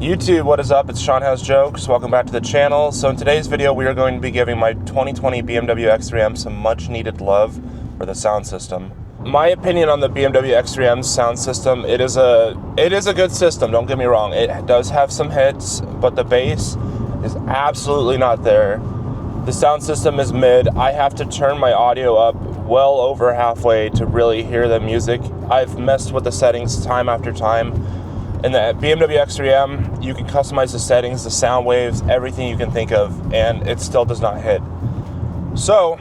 YouTube, what is up? It's Sean Has Jokes. Welcome back to the channel. So in today's video, we are going to be giving my 2020 BMW X3M some much needed love for the sound system. My opinion on the BMW X3M sound system, it is a good system, don't get me wrong. It does have some hits, but the bass is absolutely not there. The sound system is mid. I have to turn my audio up well over halfway to really hear the music. I've messed with the settings time after time. In the BMW X3M, you can customize the settings, the sound waves, everything you can think of, and it still does not hit. So,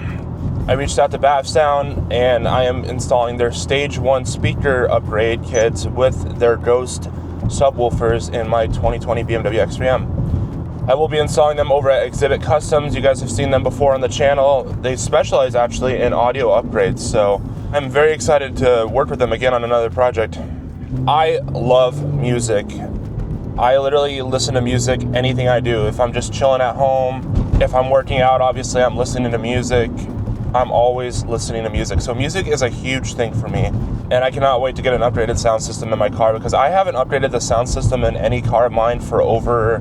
I reached out to BAVSOUND, and I am installing their Stage 1 speaker upgrade kits with their Ghost Sub Woofers in my 2020 BMW X3M. I will be installing them over at xHibit Customs. You guys have seen them before on the channel. They specialize actually in audio upgrades, so I'm very excited to work with them again on another project. I love music. I literally listen to music anything I do. If I'm just chilling at home, if I'm working out, obviously I'm listening to music. I'm always listening to music. So music is a huge thing for me. And I cannot wait to get an upgraded sound system in my car because I haven't upgraded the sound system in any car of mine for over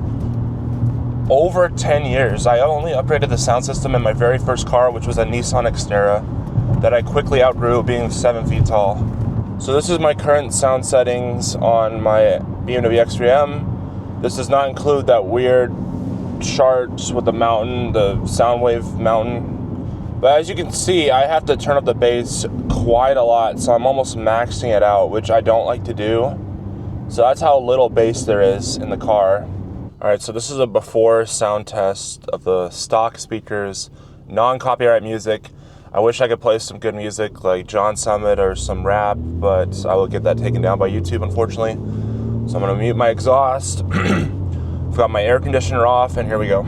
10 years. I only upgraded the sound system in my very first car, which was a Nissan Xterra that I quickly outgrew being 7 feet tall. So this is my current sound settings on my BMW X3M. This does not include that weird charts with the mountain, the sound wave mountain. But as you can see, I have to turn up the bass quite a lot, so I'm almost maxing it out, which I don't like to do. So that's how little bass there is in the car. Alright, so this is a before sound test of the stock speakers, non-copyright music. I wish I could play some good music like John Summit or some rap, but I will get that taken down by YouTube, unfortunately. So I'm gonna mute my exhaust. I've got my air conditioner off, and here we go.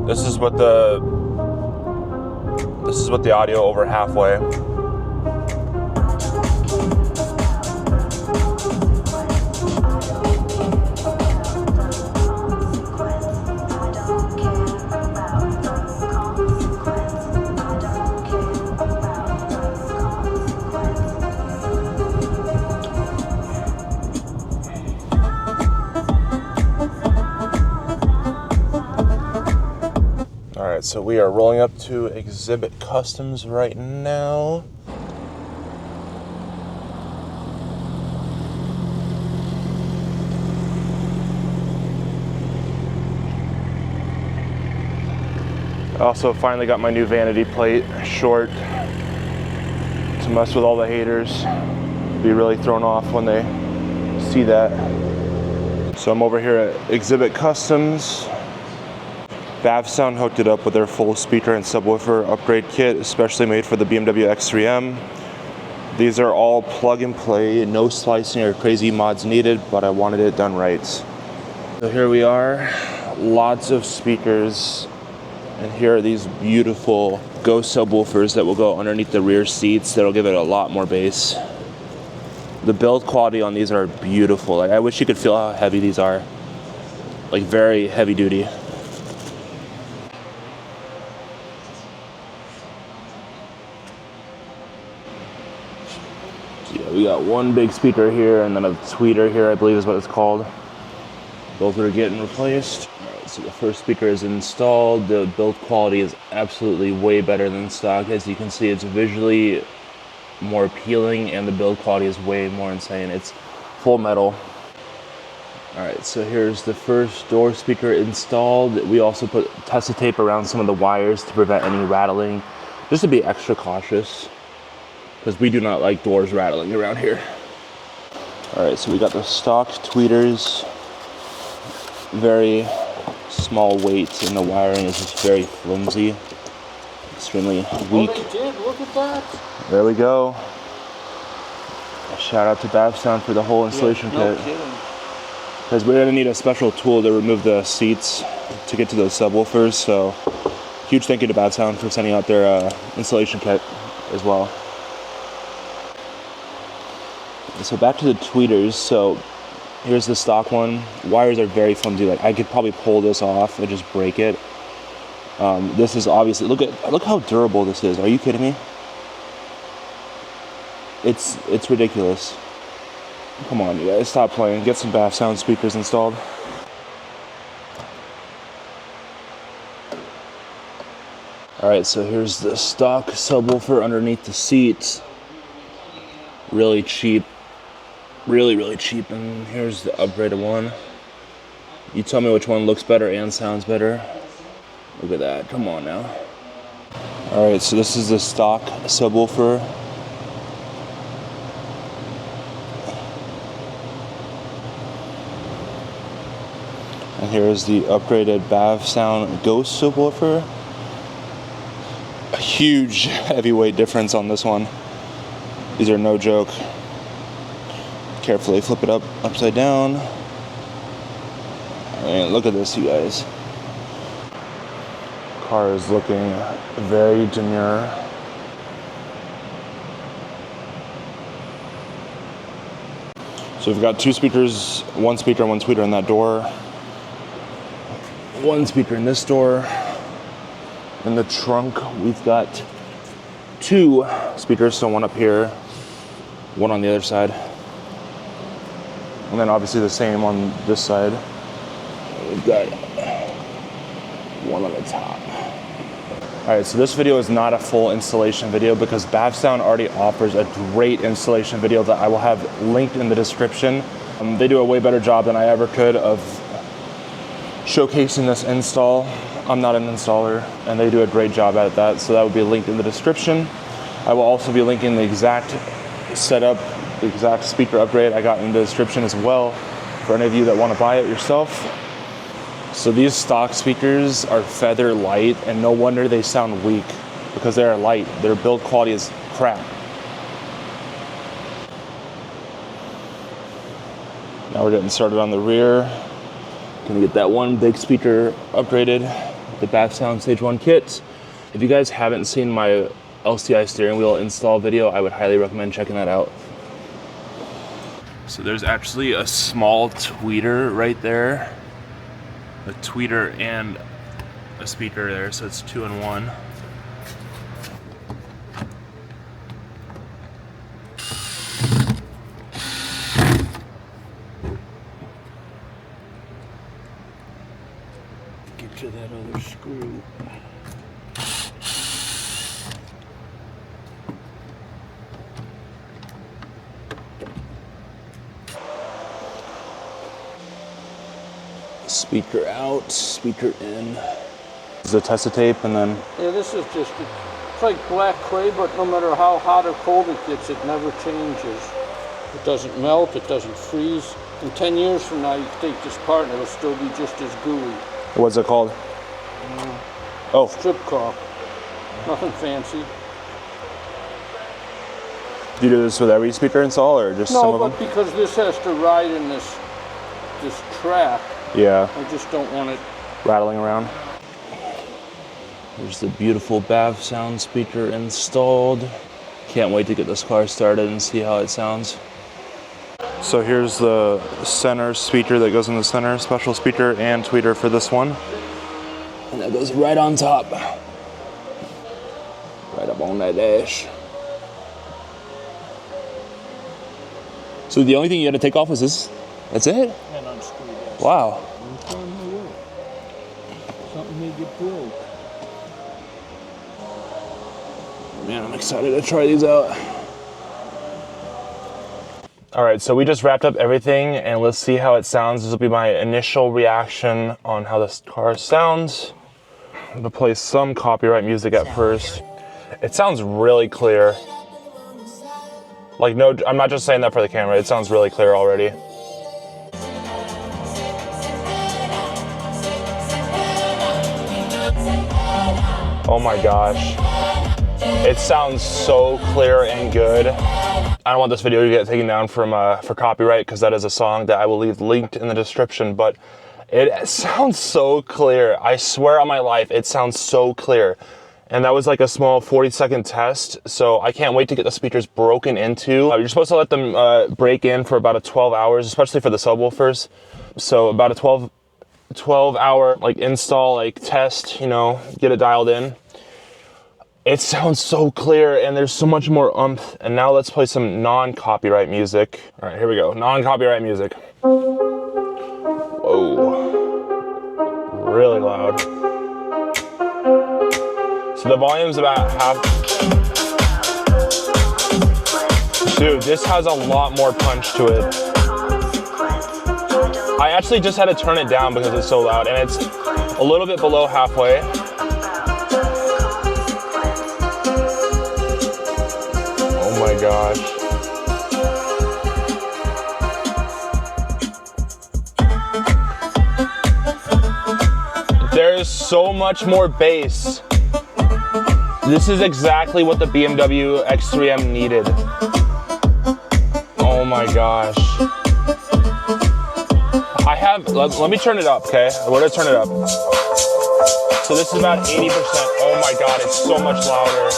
This is what the audio over halfway. Alright, so we are rolling up to xHibit Customs right now. I also finally got my new vanity plate short to mess with all the haters. Be really thrown off when they see that. So I'm over here at xHibit Customs. BAVSOUND hooked it up with their full speaker and subwoofer upgrade kit, especially made for the BMW X3M. These are all plug and play, no slicing or crazy mods needed, but I wanted it done right. So here we are, lots of speakers, and here are these beautiful Ghost Sub Woofers that will go underneath the rear seats. That'll give it a lot more bass. The build quality on these are beautiful. Like, I wish you could feel how heavy these are. Like, very heavy duty. Yeah, we got one big speaker here and then a tweeter here, I believe is what it's called. Both are getting replaced. Alright, so the first speaker is installed. The build quality is absolutely way better than stock. As you can see, it's visually more appealing and the build quality is way more insane. It's full metal. Alright, so here's the first door speaker installed. We also put tessa tape around some of the wires to prevent any rattling, just to be extra cautious, because we do not like doors rattling around here. Alright, so we got the stock tweeters. Very small weight, and the wiring is just very flimsy. Extremely weak. Oh, they did? Look at that. There we go. Shout out to BAVSOUND for the whole installation kit. Because we're gonna need a special tool to remove the seats to get to those subwoofers, so huge thank you to BAVSOUND for sending out their installation kit as well. So back to the tweeters. So here's the stock one. Wires are very flimsy. Like, I could probably pull this off and just break it. This is obviously, look how durable this is. Are you kidding me? It's ridiculous. Come on, you guys, stop playing. Get some BAVSOUND speakers installed. All right, so here's the stock subwoofer underneath the seats. Really cheap, really cheap. And here's the upgraded one. You tell me which one looks better and sounds better. Look at that, come on now. All right, so this is the stock subwoofer. And here's the upgraded BAVSOUND Ghost Subwoofer. A huge heavyweight difference on this one. These are no joke. Carefully flip it upside down. And look at this, you guys. Car is looking very demure. So we've got two speakers, one speaker in that door. One speaker in this door. In the trunk, we've got two speakers, so one up here, one on the other side. And then obviously the same on this side. We've got one on the top. All right, so this video is not a full installation video because BAVSOUND already offers a great installation video that I will have linked in the description. They do a way better job than I ever could of showcasing this install. I'm not an installer, and they do a great job at that, so that will be linked in the description. I will also be linking the exact setup, the exact speaker upgrade I got in the description as well, for any of you that want to buy it yourself. So these stock speakers are feather light, and no wonder they sound weak, because they are light. Their build quality is crap. Now we're getting started on the rear. Gonna get that one big speaker upgraded, the BAVSOUND Stage 1 kit. If you guys haven't seen my LCI steering wheel install video, I would highly recommend checking that out. So there's actually a small tweeter right there. A tweeter and a speaker there, so it's 2 in 1. Get to that other screw. Speaker out, speaker in. This is a test of tape, and then... Yeah, this is just, it's like black clay, but no matter how hot or cold it gets, it never changes. It doesn't melt, it doesn't freeze. In 10 years from now, you take this part and it'll still be just as gooey. What's it called? Oh. Strip caulk. Nothing fancy. Do you do this with every speaker install, or just some of them? No, but because this has to ride in this track, yeah. I just don't want it rattling around. There's the beautiful BAVSOUND speaker installed. Can't wait to get this car started and see how it sounds. So here's the center speaker that goes in the center, special speaker and tweeter for this one. And that goes right on top. Right up on that dash. So the only thing you had to take off is this? That's it? and unscrew this. Wow. Something may get broke. Man, I'm excited to try these out. All right, so we just wrapped up everything, and let's see how it sounds. This will be my initial reaction on how this car sounds. I'm gonna play some copyright music at first. It sounds really clear. Like, no, I'm not just saying that for the camera. It sounds really clear already. Oh my gosh. It sounds so clear and good. I don't want this video to get taken down from for copyright, because that is a song that I will leave linked in the description, but it sounds so clear. I swear on my life, it sounds so clear. And that was like a small 40-second test, so I can't wait to get the speakers broken into. You're supposed to let them break in for about 12 hours, especially for the subwoofers. So about a 12 hour like install, like test, you know, get it dialed in. It sounds so clear and there's so much more oomph. And now let's play some non-copyright music. All right, here we go. Non-copyright music. Whoa. Really loud. So the volume's about half. Dude, this has a lot more punch to it. I actually just had to turn it down because it's so loud, and it's a little bit below halfway. Oh my gosh. There is so much more bass. This is exactly what the BMW X3M needed. Oh my gosh. Let me turn it up, okay? We're gonna turn it up. So this is about 80%. Oh my God, it's so much louder.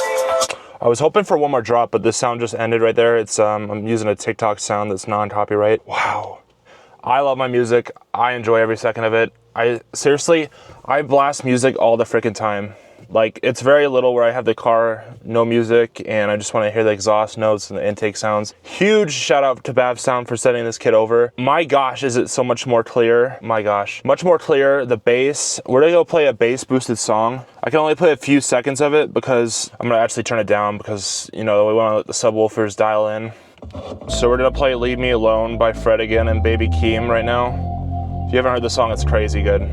I was hoping for one more drop, but this sound just ended right there. It's I'm using a TikTok sound that's non-copyright. Wow. I love my music. I enjoy every second of it. Seriously, I blast music all the freaking time. Like, it's very little where I have the car, no music, and I just want to hear the exhaust notes and the intake sounds. Huge shout out to BAVSOUND for sending this kit over. My gosh, is it so much more clear. My gosh. Much more clear. The bass. We're gonna go play a bass boosted song. I can only play a few seconds of it because I'm gonna actually turn it down because, you know, we want to let the subwoofers dial in. So we're gonna play Leave Me Alone by Fred again and Baby Keem right now. If you haven't heard the song, it's crazy good.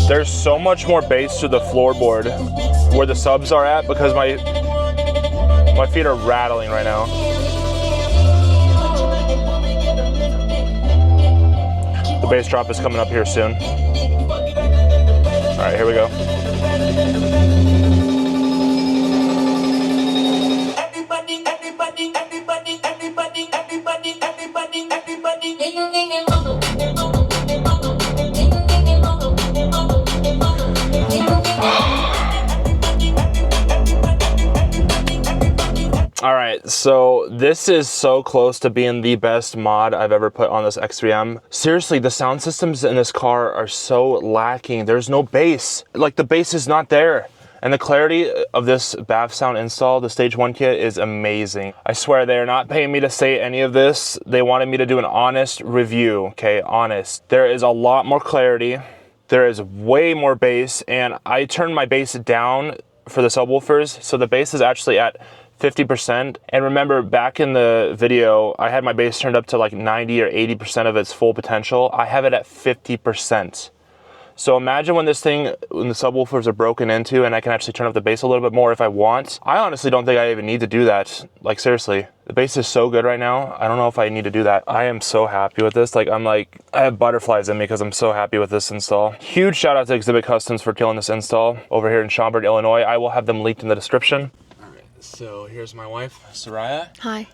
There's so much more bass to the floorboard where the subs are at because my feet are rattling right now. The bass drop is coming up here soon. All right, here we go. All right, so this is so close to being the best mod I've ever put on this X3M. Seriously, the sound systems in this car are so lacking. There's no bass. Like, the bass is not there. And the clarity of this BAVSOUND install, the Stage 1 kit, is amazing. I swear they are not paying me to say any of this. They wanted me to do an honest review, okay, honest. There is a lot more clarity. There is way more bass, and I turned my bass down for the subwoofers, so the bass is actually at 50%. And remember, back in the video, I had my bass turned up to like 90 or 80% of its full potential. I have it at 50%. So imagine when the subwoofers are broken into and I can actually turn up the bass a little bit more if I want. I honestly don't think I even need to do that. Like, seriously, the bass is so good right now. I don't know if I need to do that. I am so happy with this. I have butterflies in me because I'm so happy with this install. Huge shout out to xHibit Customs for killing this install over here in Schaumburg, Illinois. I will have them linked in the description. All right, so here's my wife, Soraya. Hi.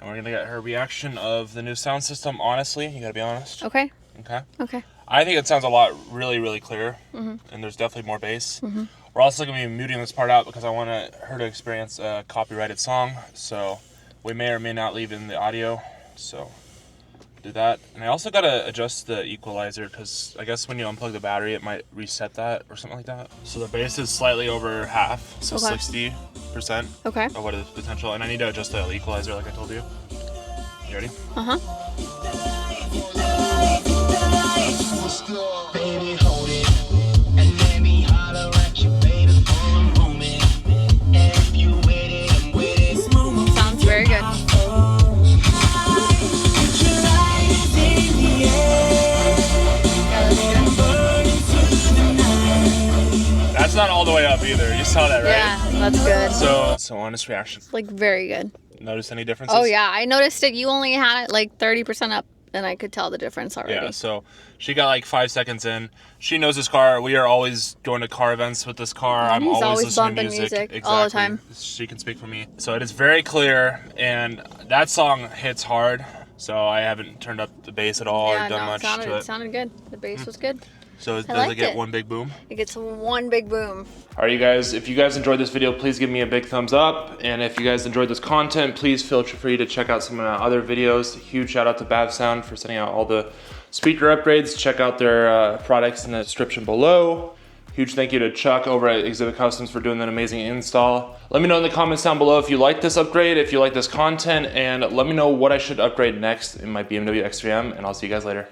And we're gonna get her reaction of the new sound system. Honestly, you gotta be honest. Okay. Okay. Okay. I think it sounds a lot really, really clear, and there's definitely more bass. We're also going to be muting this part out because I want her to experience a copyrighted song, so we may or may not leave in the audio, so do that. And I also got to adjust the equalizer because I guess when you unplug the battery, it might reset that or something like that. So the bass is slightly over half, so 60% of what is potential, and I need to adjust the equalizer like I told you. You ready? Uh-huh. Baby, hold it, and let me holler at you, baby, for a moment. And if you with it, I'm with it. Sounds very good. That's not all the way up either. You saw that, right? Yeah, that's good. So honest reaction. Like, very good. Notice any differences? Oh yeah, I noticed it. You only had it like 30% up, and I could tell the difference already. Yeah, so she got like 5 seconds in. She knows this car. We are always going to car events with this car. I'm always listening to music. Exactly. All the time. She can speak for me. So it is very clear, and that song hits hard. So I haven't turned up the bass at all or done much to it. It sounded good. The bass was good. So does it get one big boom? It gets one big boom. All right, you guys, if you guys enjoyed this video, please give me a big thumbs up. And if you guys enjoyed this content, please feel free to check out some of my other videos. Huge shout out to BAVSOUND for sending out all the Speaker upgrades, check out their products in the description below. Huge thank you to Chuck over at xHibit Customs for doing that amazing install. Let me know in the comments down below if you like this upgrade, if you like this content, and let me know what I should upgrade next in my BMW X3M, and I'll see you guys later.